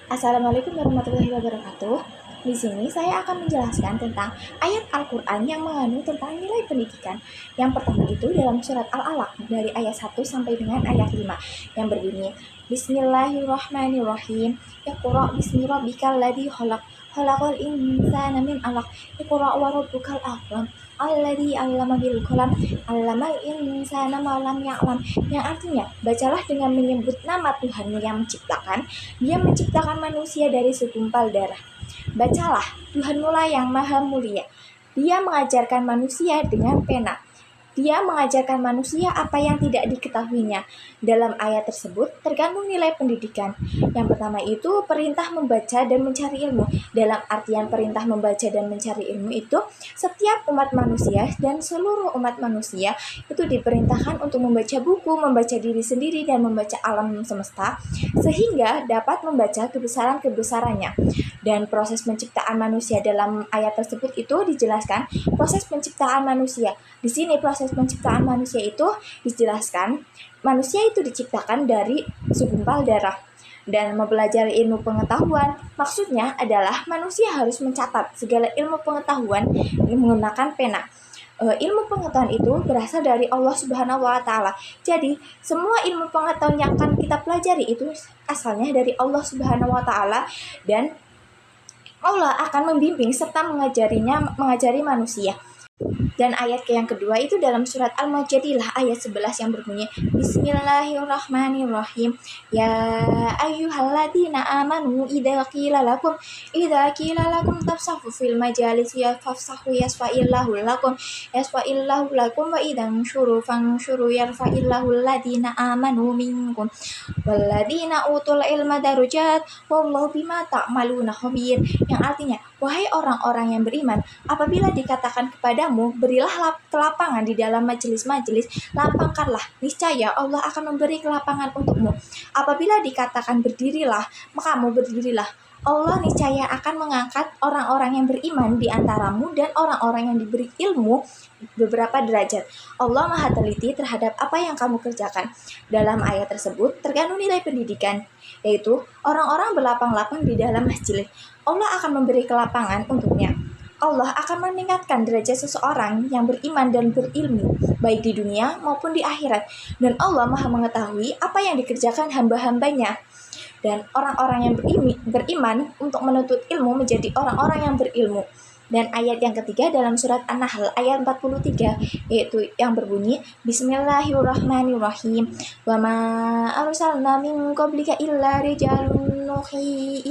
Assalamualaikum warahmatullahi wabarakatuh. Di sini saya akan menjelaskan tentang ayat Al-Quran yang mengandung tentang nilai pendidikan. Yang pertama itu dalam surat Al-Alaq dari ayat 1 sampai dengan ayat 5 yang berbunyi Bismillahirrahmanirrahim. Iqra bismi rabbikal ladzi khalaq. Khalaqal insana min 'alaq. Iqra wa rabbukal akram. Alladzi 'allama bil qalam. 'Allamal insana ma lam ya'lam. Yang artinya, bacalah dengan menyebut nama Tuhanmu yang menciptakan. Dia menciptakan manusia dari segumpal darah. Bacalah, Tuhanmu lah yang maha mulia. Dia mengajarkan manusia dengan pena. Dia mengajarkan manusia apa yang tidak diketahuinya. Dalam ayat tersebut terkandung nilai pendidikan. Yang pertama itu perintah membaca dan mencari ilmu. Dalam artian perintah membaca dan mencari ilmu itu, setiap umat manusia dan seluruh umat manusia itu diperintahkan untuk membaca buku, membaca diri sendiri, dan membaca alam semesta, sehingga dapat membaca kebesaran-kebesarannya. Dan proses penciptaan manusia dalam ayat tersebut itu dijelaskan proses penciptaan manusia. Di sini proses penciptaan manusia itu dijelaskan manusia itu diciptakan dari segumpal darah. Dan mempelajari ilmu pengetahuan maksudnya adalah manusia harus mencatat segala ilmu pengetahuan menggunakan pena. Ilmu pengetahuan itu berasal dari Allah Subhanahu wa Ta'ala. Jadi, semua ilmu pengetahuan yang akan kita pelajari itu asalnya dari Allah Subhanahu wa Ta'ala, dan Allah akan membimbing serta mengajari manusia. Dan ayat yang kedua itu dalam surat Al-Mujadilah ayat 11 yang berbunyi Bismillahirrahmanirrahim. Ya ayyuhalladzina amanu idza qila lakum tafsahu fil majalis fafsahu yasfa'illahu lakum wa idzan syuru fansyuru yarfa'illahu alladzina amanu minkum walladzina utul ilma darajat wallahu bima ta'maluna khabir. Yang artinya, wahai orang-orang yang beriman, apabila dikatakan kepadamu berilah kelapangan di dalam majelis-majelis, lapangkanlah, niscaya Allah akan memberi kelapangan untukmu. Apabila dikatakan berdirilah, maka kamu berdirilah. Allah niscaya akan mengangkat orang-orang yang beriman di antaramu dan orang-orang yang diberi ilmu beberapa derajat. Allah maha teliti terhadap apa yang kamu kerjakan. Dalam ayat tersebut terkandung nilai pendidikan, yaitu orang-orang berlapang-lapang di dalam masjid. Allah akan memberi kelapangan untuknya. Allah akan meningkatkan derajat seseorang yang beriman dan berilmu, baik di dunia maupun di akhirat. Dan Allah maha mengetahui apa yang dikerjakan hamba-hambanya. Dan orang-orang yang beriman untuk menuntut ilmu menjadi orang-orang yang berilmu. Dan ayat yang ketiga dalam surat An-Nahl ayat 43, yaitu yang berbunyi Bismillahirrahmanirrahim. Wa ma arsalna min qablika illa rijalun nuhi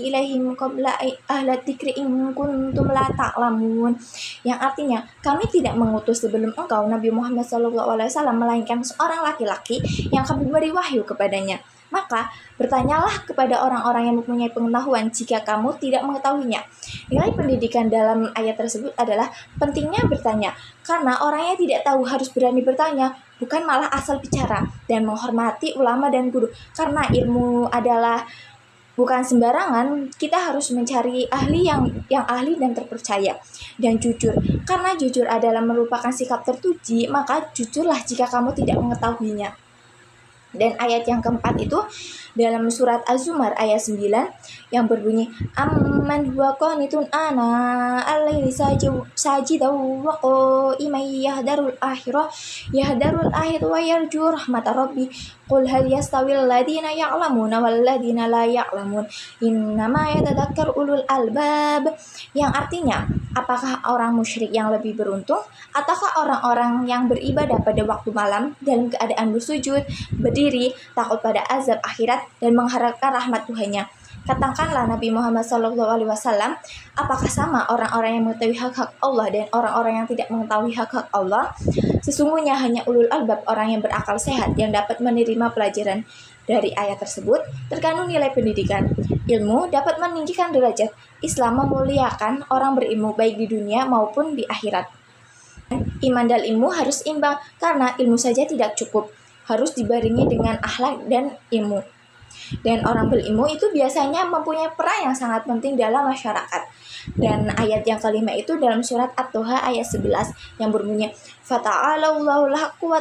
ilaihim qabla ahla dzikri in kuntum la ta'lamun. Yang artinya, kami tidak mengutus sebelum engkau Nabi Muhammad SAW melainkan seorang laki-laki yang kami beri wahyu kepadanya. Maka bertanyalah kepada orang-orang yang mempunyai pengetahuan jika kamu tidak mengetahuinya. Nilai pendidikan dalam ayat tersebut adalah pentingnya bertanya, karena orang yang tidak tahu harus berani bertanya, bukan malah asal bicara, dan menghormati ulama dan guru. Karena ilmu adalah bukan sembarangan, kita harus mencari ahli yang ahli dan terpercaya, dan jujur. Karena jujur adalah merupakan sikap terpuji, maka jujurlah jika kamu tidak mengetahuinya. Dan ayat yang keempat itu dalam surat Az-Zumar ayat 9 yang berbunyi amman huwa qanitun ana al-laili sajidaw wa qa'iman yahdarul akhirah wa yarju rahmat rabbi qul hal yastawil ladina ya'lamuna wal ladina la ya'lamun innama yatadzakkar ulul albab. Yang artinya, apakah orang musyrik yang lebih beruntung ataukah orang-orang yang beribadah pada waktu malam dalam keadaan bersujud, berdiri, takut pada azab akhirat, dan mengharapkan rahmat Tuhannya? Katakanlah Nabi Muhammad SAW, apakah sama orang-orang yang mengetahui hak-hak Allah dan orang-orang yang tidak mengetahui hak-hak Allah? Sesungguhnya hanya ulul albab, orang yang berakal sehat, yang dapat menerima pelajaran. Dari ayat tersebut terkandung nilai pendidikan. Ilmu dapat meninggikan derajat. Islam memuliakan orang berilmu baik di dunia maupun di akhirat. Iman dan ilmu harus imbang, karena ilmu saja tidak cukup, harus dibarengi dengan akhlak dan ilmu. Dan orang berilmu itu biasanya mempunyai peran yang sangat penting dalam masyarakat. Dan ayat yang kelima itu dalam surat At-Toha ayat 11 yang berbunyi Fata'alallahul haqqu wa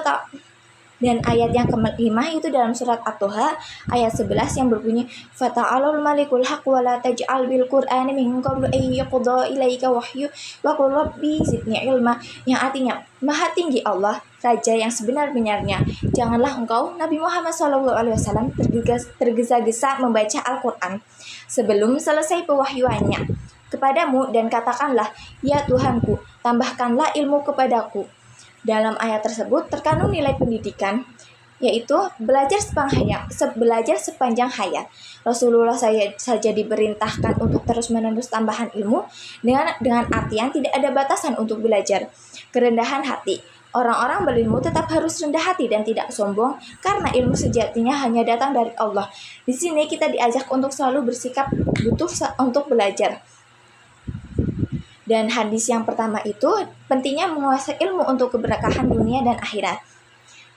Dan ayat yang kelima itu dalam surat At-Toha ayat 11 yang berbunyi fata'alul malikul haq wa la taj'al bil qur'ani min qablu ay yuqda ilaika wahyu wa qul rabbi zidni ilma, yang artinya Maha tinggi Allah, Raja yang sebenar-benarnya. Janganlah engkau Nabi Muhammad SAW tergesa-gesa membaca Al-Quran sebelum selesai pewahyuannya kepadamu, dan katakanlah, ya Tuhanku, tambahkanlah ilmu kepadaku. Dalam ayat tersebut terkandung nilai pendidikan, yaitu belajar sepanjang hayat. Rasulullah saja diperintahkan untuk terus-menerus tambahan ilmu dengan artian tidak ada batasan untuk belajar. Kerendahan hati. Orang-orang berilmu tetap harus rendah hati dan tidak sombong, karena ilmu sejatinya hanya datang dari Allah. Di sini kita diajak untuk selalu bersikap butuh untuk belajar. Dan hadis yang pertama itu pentingnya menguasai ilmu untuk keberkahan dunia dan akhirat,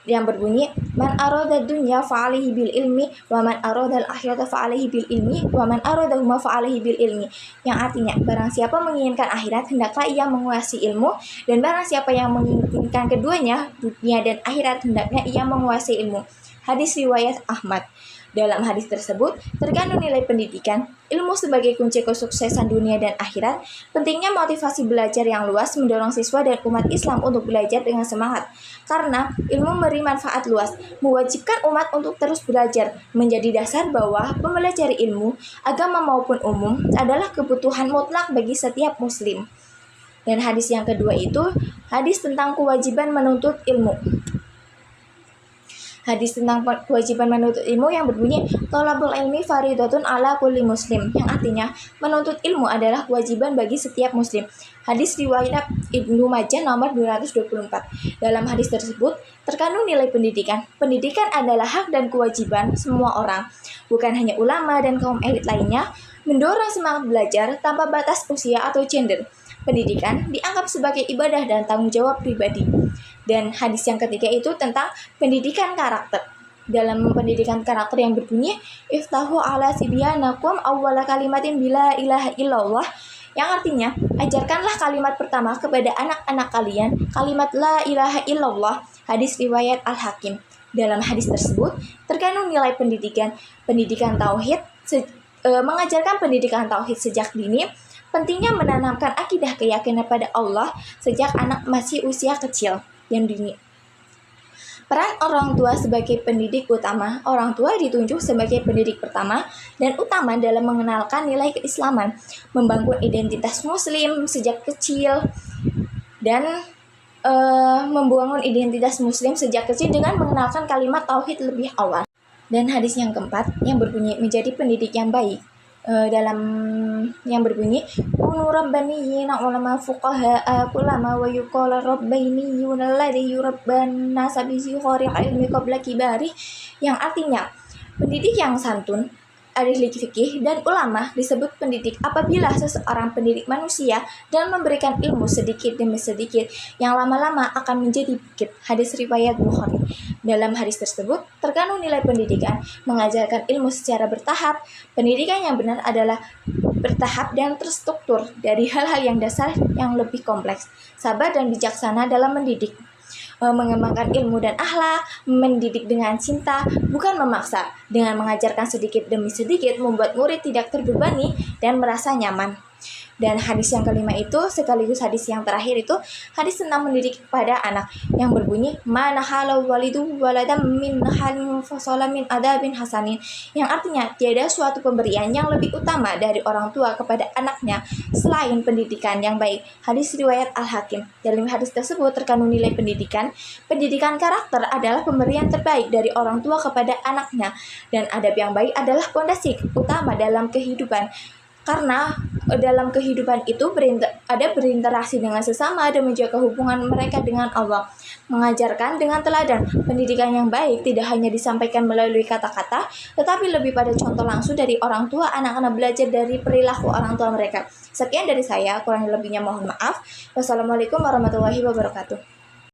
yang berbunyi man arada dunya fa'alaihi bil ilmi wa man arada al akhirata fa'alaihi bil ilmi wa man aradahuma fa'alaihi bil ilmi, yang artinya barang siapa menginginkan akhirat hendaklah ia menguasai ilmu, dan barang siapa yang menginginkan keduanya, dunia dan akhirat, hendaknya ia menguasai ilmu. Hadis riwayat Ahmad. Dalam hadis tersebut terkandung nilai pendidikan, ilmu sebagai kunci kesuksesan dunia dan akhirat. Pentingnya motivasi belajar yang luas mendorong siswa dan umat Islam untuk belajar dengan semangat, karena ilmu memberi manfaat luas, mewajibkan umat untuk terus belajar, menjadi dasar bahwa mempelajari ilmu, agama maupun umum, adalah kebutuhan mutlak bagi setiap muslim. Dan hadis yang kedua itu hadis tentang kewajiban menuntut ilmu. Hadis tentang kewajiban menuntut ilmu yang berbunyi thalabul ilmi faridatun ala kulli muslim, yang artinya menuntut ilmu adalah kewajiban bagi setiap muslim. Hadis riwayat Ibnu Majah nomor 224. Dalam hadis tersebut terkandung nilai pendidikan. Pendidikan adalah hak dan kewajiban semua orang, bukan hanya ulama dan kaum elit lainnya. Mendorong semangat belajar tanpa batas usia atau gender. Pendidikan dianggap sebagai ibadah dan tanggung jawab pribadi. Dan hadis yang ketiga itu tentang pendidikan karakter. Dalam pendidikan karakter yang berbunyi iftahu ala sibyanakum awwala kalimatin bila ilaha illallah, yang artinya ajarkanlah kalimat pertama kepada anak-anak kalian kalimat la ilaha illallah. Hadis riwayat Al-Hakim. Dalam hadis tersebut terkandung nilai pendidikan tauhid, mengajarkan pendidikan tauhid sejak dini. Pentingnya menanamkan akidah keyakinan pada Allah sejak anak masih usia kecil yang dini. Peran orang tua sebagai pendidik utama. Orang tua ditunjuk sebagai pendidik pertama dan utama dalam mengenalkan nilai keislaman, membangun identitas muslim sejak kecil, dan membangun identitas muslim sejak kecil dengan mengenalkan kalimat tauhid lebih awal. Dan hadis yang keempat yang berbunyi menjadi pendidik yang baik. Dalam yang berbunyi kunu rabbaniyina ulama fuqaha ulama wa yuqala rabbaniyuna alladhi yurabban nasa bi khari ilmi qabla kibari, yang artinya pendidik yang santun, ahli fikih dan ulama disebut pendidik apabila seseorang pendidik manusia dan memberikan ilmu sedikit demi sedikit yang lama-lama akan menjadi bukit. Hadis riwayat Bukhari. Dalam hadis tersebut terkandung nilai pendidikan, mengajarkan ilmu secara bertahap. Pendidikan yang benar adalah bertahap dan terstruktur dari hal-hal yang dasar yang lebih kompleks. Sabar dan bijaksana dalam mendidik, mengembangkan ilmu dan akhlak, mendidik dengan cinta, bukan memaksa, dengan mengajarkan sedikit demi sedikit, membuat murid tidak terbebani dan merasa nyaman. Dan hadis yang kelima itu sekaligus hadis yang terakhir itu hadis tentang mendidik kepada anak yang berbunyi mana halau walidu waladam min halin fasala min adabin hasanin, yang artinya tiada suatu pemberian yang lebih utama dari orang tua kepada anaknya selain pendidikan yang baik. Hadis riwayat Al-Hakim. Dalam hadis tersebut terkandung nilai pendidikan karakter adalah pemberian terbaik dari orang tua kepada anaknya, dan adab yang baik adalah pondasi utama dalam kehidupan. Karena dalam kehidupan itu berinteraksi dengan sesama dan menjaga hubungan mereka dengan Allah. Mengajarkan dengan teladan. Pendidikan yang baik tidak hanya disampaikan melalui kata-kata, tetapi lebih pada contoh langsung dari orang tua. Anak-anak belajar dari perilaku orang tua mereka. Sekian dari saya, kurang lebihnya mohon maaf. Wassalamualaikum warahmatullahi wabarakatuh.